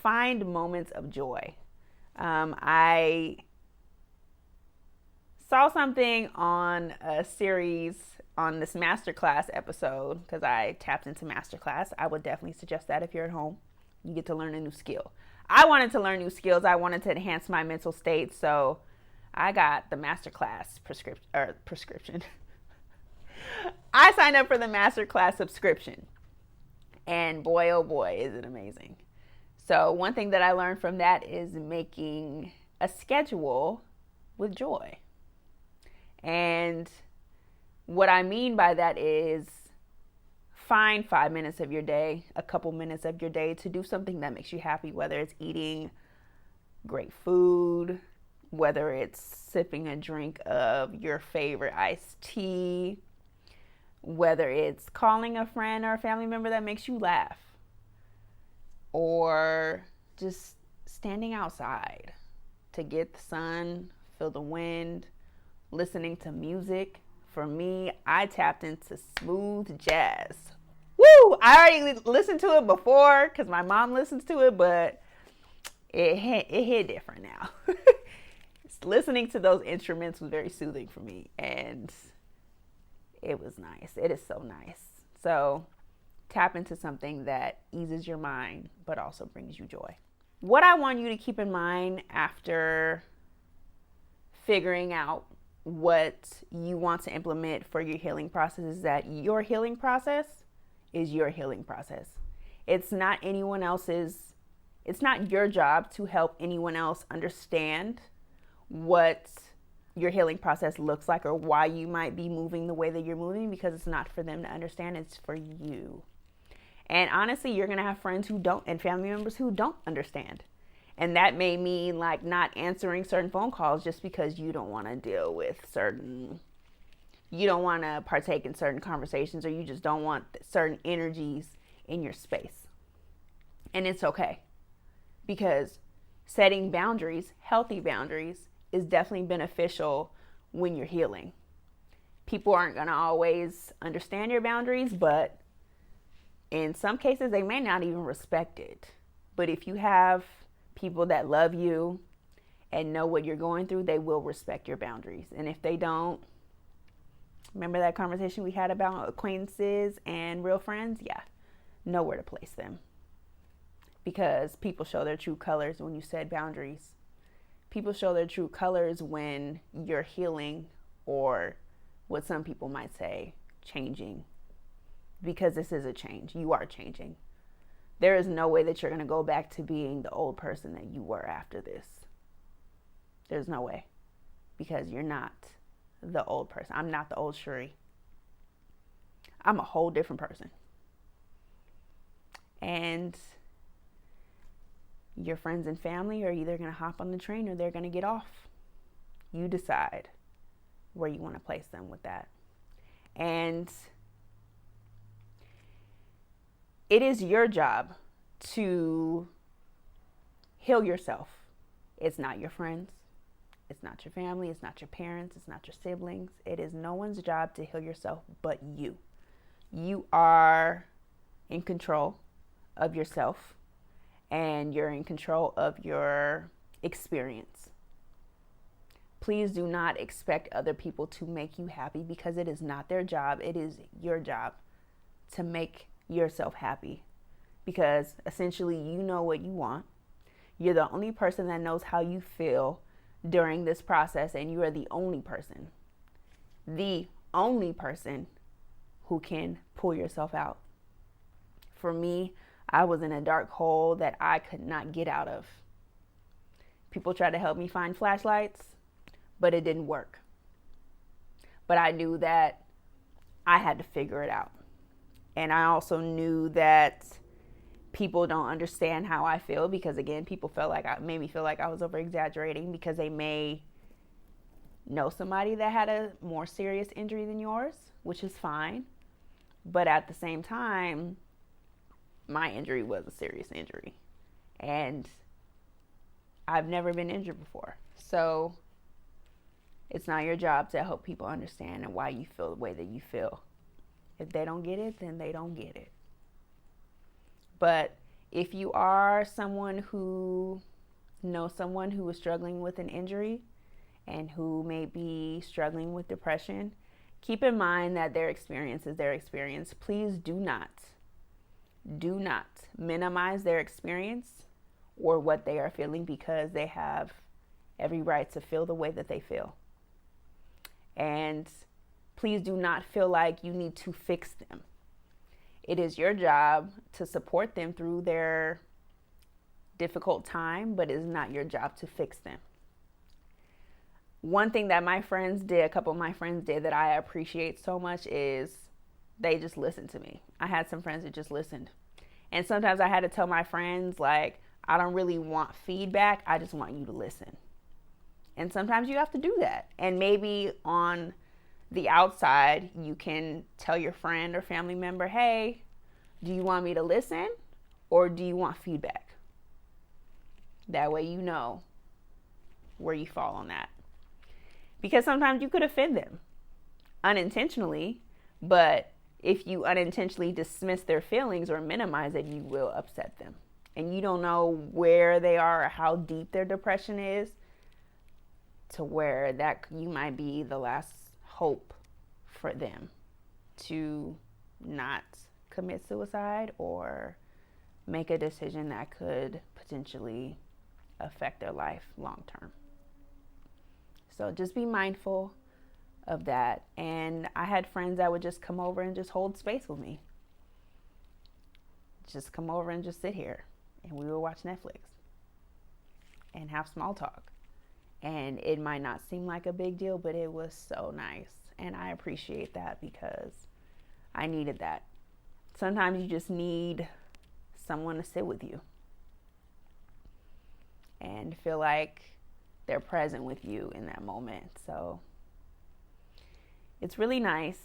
Find moments of joy. I saw something on a series on this masterclass episode because I tapped into masterclass. I would definitely suggest that if you're at home. You get to learn a new skill. I wanted to learn new skills. I wanted to enhance my mental state, so I got the masterclass prescription. I signed up for the masterclass subscription, and boy, oh boy, is it amazing. So one thing that I learned from that is making a schedule with joy. And what I mean by that is find 5 minutes of your day, a couple minutes of your day to do something that makes you happy, whether it's eating great food, whether it's sipping a drink of your favorite iced tea, whether it's calling a friend or a family member that makes you laugh, or just standing outside to get the sun, feel the wind, listening to music. For me, I tapped into smooth jazz. Woo! I already listened to it before because my mom listens to it, but it hit different now. Listening to those instruments was very soothing for me, and it was nice. It is so nice. So tap into something that eases your mind but also brings you joy. What I want you to keep in mind after figuring out what you want to implement for your healing process is that your healing process is your healing process. It's not anyone else's, it's not your job to help anyone else understand what your healing process looks like or why you might be moving the way that you're moving, because it's not for them to understand, it's for you. And honestly, you're going to have friends who don't and family members who don't understand. And that may mean like not answering certain phone calls just because you don't want to deal with you don't want to partake in certain conversations, or you just don't want certain energies in your space. And it's okay, because setting boundaries, healthy boundaries, is definitely beneficial when you're healing. People aren't going to always understand your boundaries, but in some cases, they may not even respect it. But if you have people that love you and know what you're going through, they will respect your boundaries. And if they don't, remember that conversation we had about acquaintances and real friends? Yeah, know where to place them. Because people show their true colors when you set boundaries. People show their true colors when you're healing, or what some people might say, changing. Because this is a change. You are changing. There is no way that you're going to go back to being the old person that you were after this. There's no way. Because you're not the old person. I'm not the old Shuri. I'm a whole different person. And your friends and family are either going to hop on the train or they're going to get off. You decide where you want to place them with that. And it is your job to heal yourself. It's not your friends. It's not your family. It's not your parents. It's not your siblings. It is no one's job to heal yourself but you. You are in control of yourself, and you're in control of your experience. Please do not expect other people to make you happy, because it is not their job. It is your job to make yourself happy, because essentially you know what you want. You're the only person that knows how you feel during this process, and you are the only person who can pull yourself out. For me, I was in a dark hole that I could not get out of. People tried to help me find flashlights, but it didn't work. But I knew that I had to figure it out. And I also knew that people don't understand how I feel, because again, people made me feel like I was over exaggerating, because they may know somebody that had a more serious injury than yours, which is fine. But at the same time, my injury was a serious injury, and I've never been injured before. So it's not your job to help people understand and why you feel the way that you feel. If they don't get it, then they don't get it. But If you are someone who knows someone who is struggling with an injury and who may be struggling with depression, keep in mind that their experience is their experience. Please do not minimize their experience or what they are feeling, because they have every right to feel the way that they feel. And please do not feel like you need to fix them. It is your job to support them through their difficult time, but it is not your job to fix them. One thing that a couple of my friends did that I appreciate so much is they just listened to me. I had some friends that just listened. And sometimes I had to tell my friends, like, I don't really want feedback. I just want you to listen. And sometimes you have to do that. And maybe on the outside, you can tell your friend or family member, hey, do you want me to listen or do you want feedback? That way you know where you fall on that. Because sometimes you could offend them unintentionally, but if you unintentionally dismiss their feelings or minimize it, you will upset them. And you don't know where they are or how deep their depression is, to where that you might be the last hope for them to not commit suicide or make a decision that could potentially affect their life long term. So just be mindful of that. And I had friends that would just come over and just hold space with me. Just come over and just sit here and we would watch Netflix and have small talk. And it might not seem like a big deal, but it was so nice. And I appreciate that because I needed that. Sometimes you just need someone to sit with you and feel like they're present with you in that moment. So it's really nice,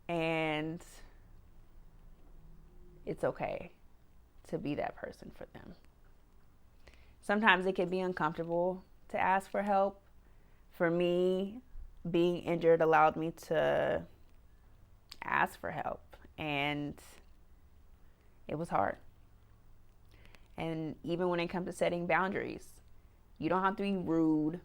and it's okay to be that person for them. Sometimes it can be uncomfortable to ask for help. For me, being injured allowed me to ask for help, and it was hard. And even when it comes to setting boundaries, you don't have to be rude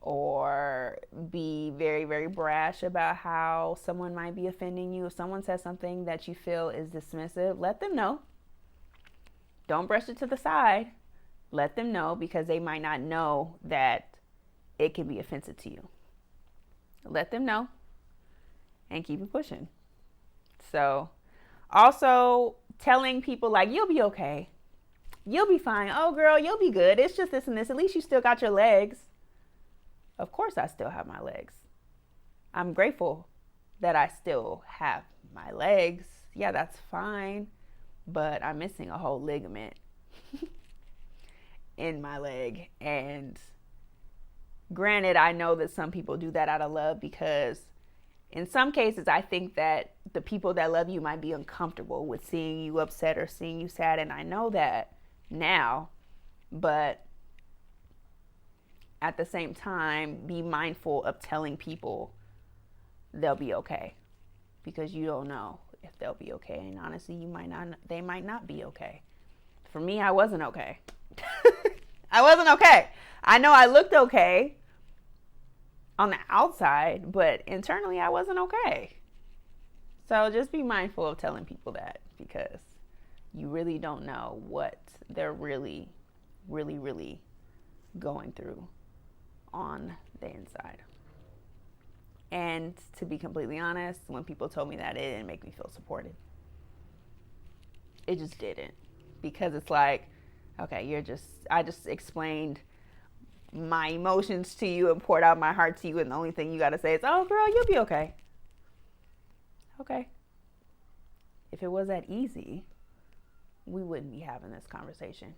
or be very, very brash about how someone might be offending you. If someone says something that you feel is dismissive, let them know. Don't brush it to the side. Let them know, because they might not know that it can be offensive to you. Let them know and keep it pushing. So also telling people, like, you'll be okay. You'll be fine. Oh, girl, you'll be good. It's just this and this. At least you still got your legs. Of course I still have my legs. I'm grateful that I still have my legs. Yeah, that's fine. But I'm missing a whole ligament in my leg. And granted, I know that some people do that out of love, because in some cases, I think that the people that love you might be uncomfortable with seeing you upset or seeing you sad. And I know that now, but at the same time, be mindful of telling people they'll be okay, because you don't know if they'll be okay. And honestly, they might not be okay. For me, I wasn't okay. I wasn't okay. I know I looked okay on the outside, but internally I wasn't okay. So just be mindful of telling people that, because you really don't know what they're really, really, really going through on the inside. And to be completely honest, when people told me that, it didn't make me feel supported. It just didn't. Because it's like, okay, I just explained my emotions to you and poured out my heart to you, and the only thing you got to say is, oh, girl, you'll be okay. Okay. If it was that easy, we wouldn't be having this conversation.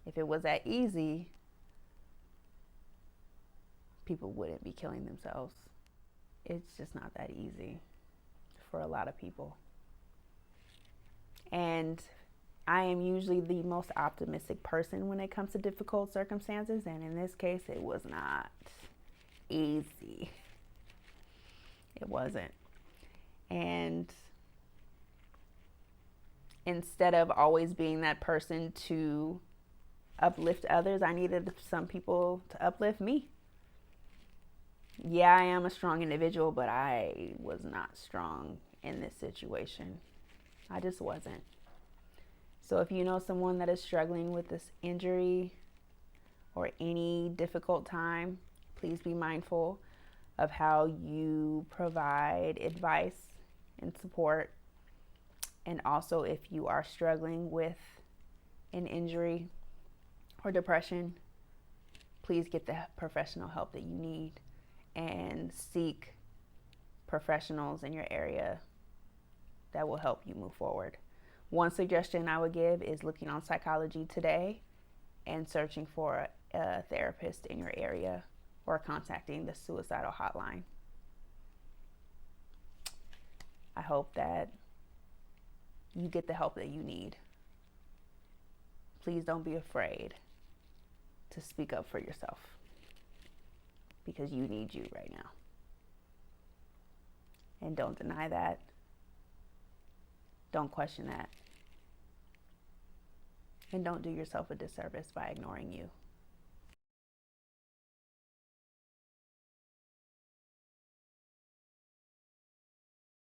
If it was that easy, people wouldn't be killing themselves. It's just not that easy for a lot of people. And I am usually the most optimistic person when it comes to difficult circumstances, and in this case, it was not easy. It wasn't. And instead of always being that person to uplift others, I needed some people to uplift me. Yeah, I am a strong individual, but I was not strong in this situation. I just wasn't. So if you know someone that is struggling with this injury or any difficult time, please be mindful of how you provide advice and support. And also, if you are struggling with an injury or depression, please get the professional help that you need and seek professionals in your area that will help you move forward. One suggestion I would give is looking on Psychology Today and searching for a therapist in your area or contacting the suicidal hotline. I hope that you get the help that you need. Please don't be afraid to speak up for yourself, because you need you right now. And don't deny that. Don't question that. And don't do yourself a disservice by ignoring you.